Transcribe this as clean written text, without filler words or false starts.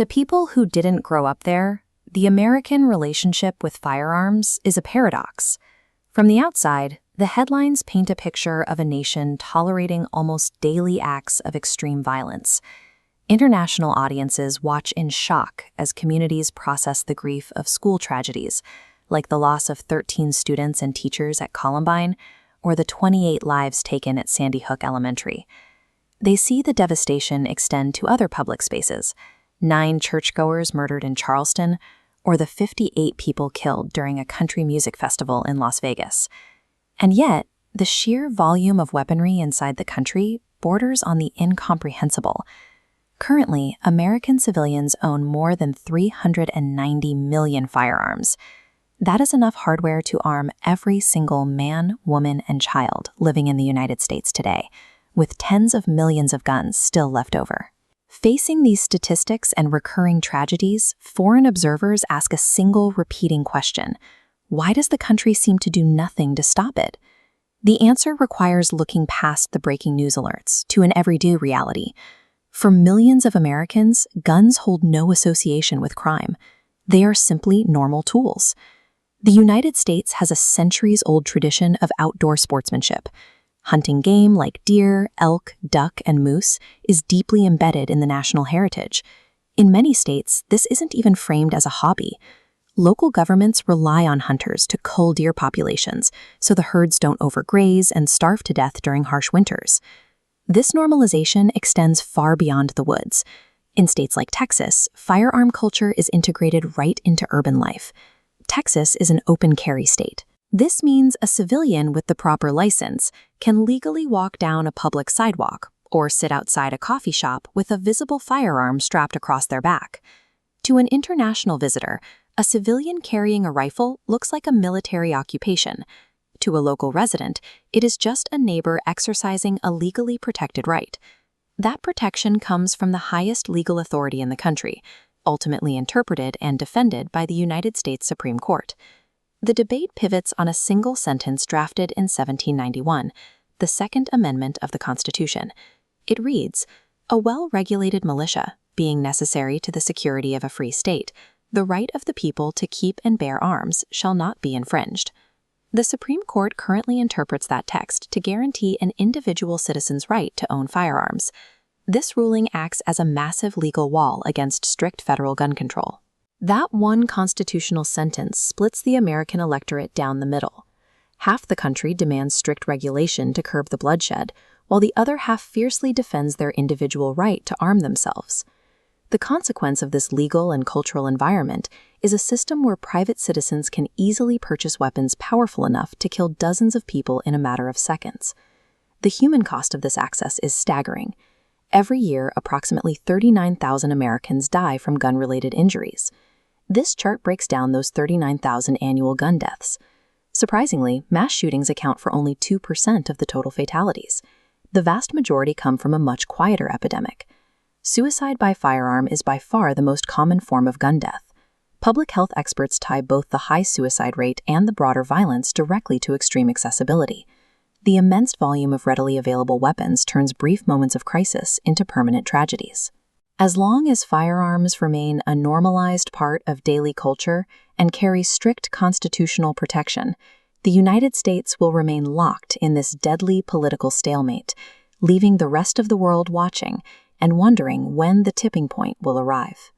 To people who didn't grow up there, the American relationship with firearms is a paradox. From the outside, the headlines paint a picture of a nation tolerating almost daily acts of extreme violence. International audiences watch in shock as communities process the grief of school tragedies, like the loss of 13 students and teachers at Columbine or the 28 lives taken at Sandy Hook Elementary. They see the devastation extend to other public spaces, 9 churchgoers murdered in Charleston, or the 58 people killed during a country music festival in Las Vegas. And yet, the sheer volume of weaponry inside the country borders on the incomprehensible. Currently, American civilians own more than 390 million firearms. That is enough hardware to arm every single man, woman, and child living in the United States today, with tens of millions of guns still left over. Facing these statistics and recurring tragedies, foreign observers ask a single repeating question: why does the country seem to do nothing to stop it? The answer requires looking past the breaking news alerts to an everyday reality. For millions of Americans, guns hold no association with crime. They are simply normal tools. The United States has a centuries-old tradition of outdoor sportsmanship. Hunting game like deer, elk, duck, and moose is deeply embedded in the national heritage. In many states, this isn't even framed as a hobby. Local governments rely on hunters to cull deer populations so the herds don't overgraze and starve to death during harsh winters. This normalization extends far beyond the woods. In states like Texas, firearm culture is integrated right into urban life. Texas is an open carry state. This means a civilian with the proper license can legally walk down a public sidewalk or sit outside a coffee shop with a visible firearm strapped across their back. To an international visitor, a civilian carrying a rifle looks like a military occupation. To a local resident, it is just a neighbor exercising a legally protected right. That protection comes from the highest legal authority in the country, ultimately interpreted and defended by the United States Supreme Court. The debate pivots on a single sentence drafted in 1791, the Second Amendment of the Constitution. It reads, "A well-regulated militia, being necessary to the security of a free state, the right of the people to keep and bear arms shall not be infringed." The Supreme Court currently interprets that text to guarantee an individual citizen's right to own firearms. This ruling acts as a massive legal wall against strict federal gun control. That one constitutional sentence splits the American electorate down the middle. Half the country demands strict regulation to curb the bloodshed, while the other half fiercely defends their individual right to arm themselves. The consequence of this legal and cultural environment is a system where private citizens can easily purchase weapons powerful enough to kill dozens of people in a matter of seconds. The human cost of this access is staggering. Every year, approximately 39,000 Americans die from gun-related injuries. This chart breaks down those 39,000 annual gun deaths. Surprisingly, mass shootings account for only 2% of the total fatalities. The vast majority come from a much quieter epidemic. Suicide by firearm is by far the most common form of gun death. Public health experts tie both the high suicide rate and the broader violence directly to extreme accessibility. The immense volume of readily available weapons turns brief moments of crisis into permanent tragedies. As long as firearms remain a normalized part of daily culture and carry strict constitutional protection, the United States will remain locked in this deadly political stalemate, leaving the rest of the world watching and wondering when the tipping point will arrive.